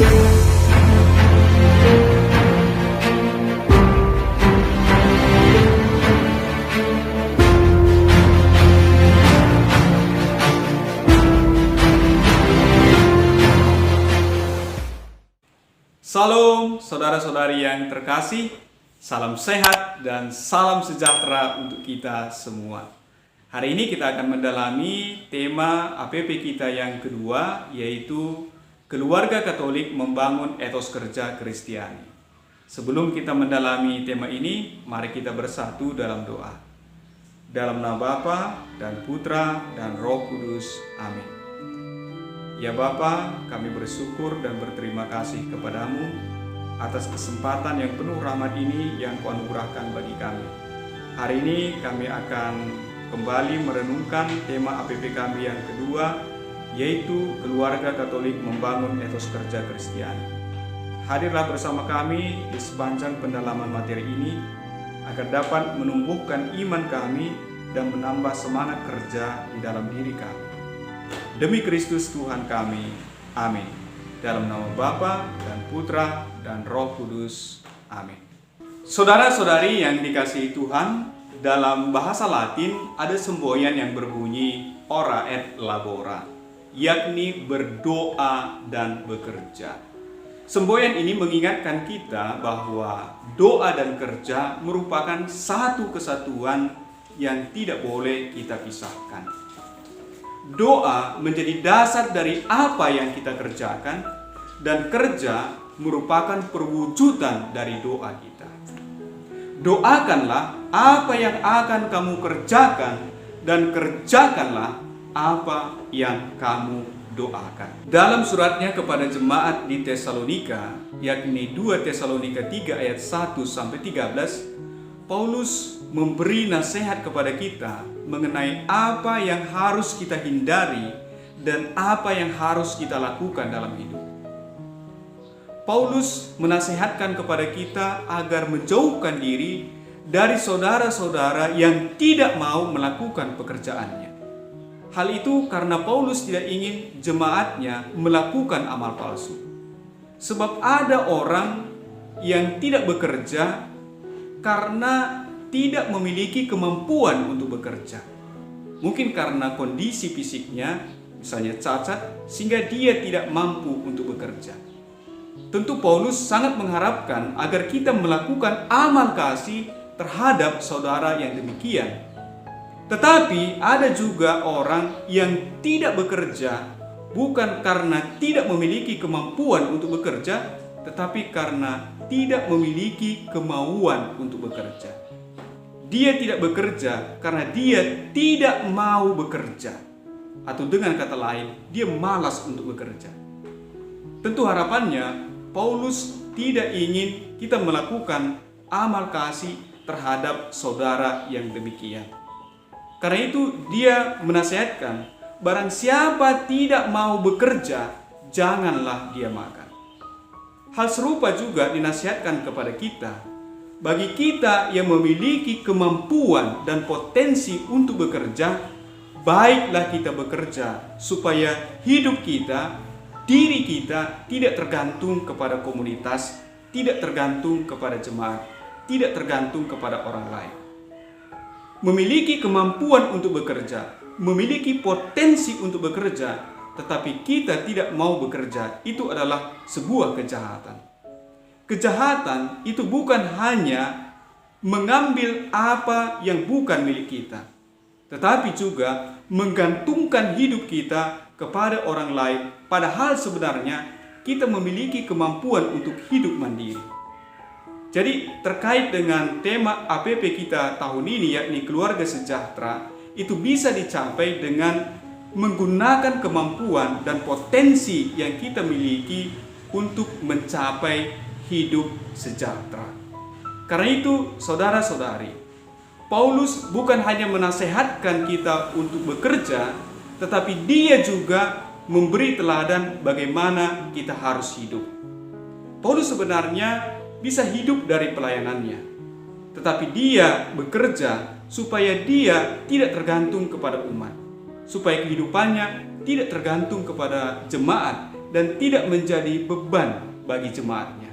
Salam saudara-saudari yang terkasih, salam sehat dan salam sejahtera untuk kita semua. Hari ini kita akan mendalami tema APP kita yang kedua, yaitu Keluarga Katolik Membangun Etos Kerja Kristiani. Sebelum kita mendalami tema ini, mari kita bersatu dalam doa. Dalam nama Bapa dan Putra dan Roh Kudus. Amin. Ya Bapa, kami bersyukur dan berterima kasih kepadamu atas kesempatan yang penuh rahmat ini yang Kau anugerahkan bagi kami. Hari ini kami akan kembali merenungkan tema APP kami yang kedua, yaitu Keluarga Katolik Membangun Etos Kerja Kristiani. Hadirlah bersama kami di sepanjang pendalaman materi ini agar dapat menumbuhkan iman kami dan menambah semangat kerja di dalam diri kami. Demi Kristus Tuhan kami, amin. Dalam nama Bapa dan Putra dan Roh Kudus, amin. Saudara-saudari yang dikasihi Tuhan, dalam bahasa Latin ada semboyan yang berbunyi ora et labora, yakni berdoa dan bekerja. Semboyan ini mengingatkan kita bahwa doa dan kerja merupakan satu kesatuan yang tidak boleh kita pisahkan. Doa menjadi dasar dari apa yang kita kerjakan, dan kerja merupakan perwujudan dari doa kita. Doakanlah apa yang akan kamu kerjakan, dan kerjakanlah apa yang kamu doakan. Dalam suratnya kepada jemaat di Tesalonika, yakni 2 Tesalonika 3 ayat 1-13, Paulus memberi nasihat kepada kita mengenai apa yang harus kita hindari dan apa yang harus kita lakukan dalam hidup. Paulus menasihatkan kepada kita agar menjauhkan diri dari saudara-saudara yang tidak mau melakukan pekerjaannya. Hal itu karena Paulus tidak ingin jemaatnya melakukan amal palsu. Sebab ada orang yang tidak bekerja karena tidak memiliki kemampuan untuk bekerja. Mungkin karena kondisi fisiknya, misalnya cacat, sehingga dia tidak mampu untuk bekerja. Tentu Paulus sangat mengharapkan agar kita melakukan amal kasih terhadap saudara yang demikian. Tetapi ada juga orang yang tidak bekerja bukan karena tidak memiliki kemampuan untuk bekerja, tetapi karena tidak memiliki kemauan untuk bekerja. Dia tidak bekerja karena dia tidak mau bekerja. Atau dengan kata lain, dia malas untuk bekerja. Tentu harapannya, Paulus tidak ingin kita melakukan amal kasih terhadap saudara yang demikian. Karena itu dia menasihatkan, barang siapa tidak mau bekerja, janganlah dia makan. Hal serupa juga dinasihatkan kepada kita. Bagi kita yang memiliki kemampuan dan potensi untuk bekerja, baiklah kita bekerja supaya hidup kita, diri kita tidak tergantung kepada komunitas, tidak tergantung kepada jemaat, tidak tergantung kepada orang lain. Memiliki kemampuan untuk bekerja, memiliki potensi untuk bekerja, tetapi kita tidak mau bekerja, itu adalah sebuah kejahatan. Kejahatan itu bukan hanya mengambil apa yang bukan milik kita, tetapi juga menggantungkan hidup kita kepada orang lain, padahal sebenarnya kita memiliki kemampuan untuk hidup mandiri. Jadi terkait dengan tema APP kita tahun ini, yakni keluarga sejahtera, itu bisa dicapai dengan menggunakan kemampuan dan potensi yang kita miliki untuk mencapai hidup sejahtera. Karena itu, saudara-saudari, Paulus bukan hanya menasehatkan kita untuk bekerja, tetapi dia juga memberi teladan bagaimana kita harus hidup. Paulus sebenarnya bisa hidup dari pelayanannya, tetapi dia bekerja supaya dia tidak tergantung kepada umat, supaya kehidupannya tidak tergantung kepada jemaat, dan tidak menjadi beban bagi jemaatnya.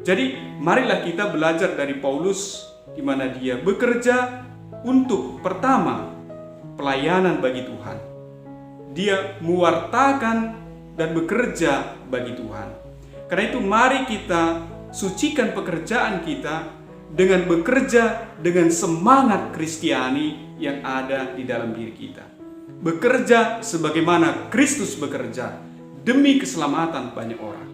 Jadi marilah kita belajar dari Paulus, di mana dia bekerja untuk pertama pelayanan bagi Tuhan. Dia mewartakan dan bekerja bagi Tuhan. Karena itu mari kita sucikan pekerjaan kita dengan bekerja dengan semangat Kristiani yang ada di dalam diri kita. Bekerja sebagaimana Kristus bekerja demi keselamatan banyak orang.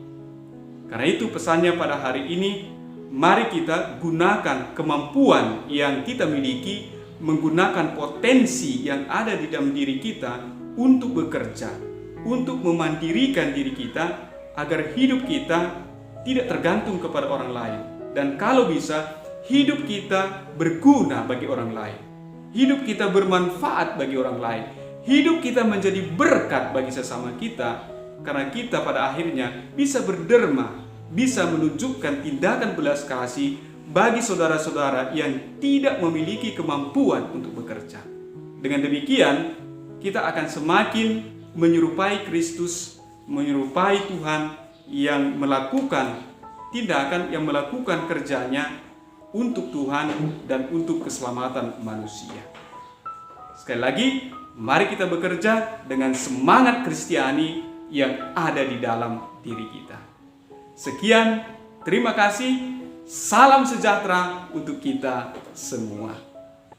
Karena itu pesannya pada hari ini, mari kita gunakan kemampuan yang kita miliki, menggunakan potensi yang ada di dalam diri kita untuk bekerja, untuk memandirikan diri kita agar hidup kita tidak tergantung kepada orang lain. Dan kalau bisa, hidup kita berguna bagi orang lain. Hidup kita bermanfaat bagi orang lain. Hidup kita menjadi berkat bagi sesama kita, karena kita pada akhirnya bisa berderma, bisa menunjukkan tindakan belas kasih bagi saudara-saudara yang tidak memiliki kemampuan untuk bekerja. Dengan demikian, kita akan semakin menyerupai Kristus, menyerupai Tuhan yang melakukan tindakan, yang melakukan kerjanya untuk Tuhan dan untuk keselamatan manusia. Sekali lagi, mari kita bekerja dengan semangat Kristiani yang ada di dalam diri kita. Sekian, terima kasih. Salam sejahtera untuk kita semua.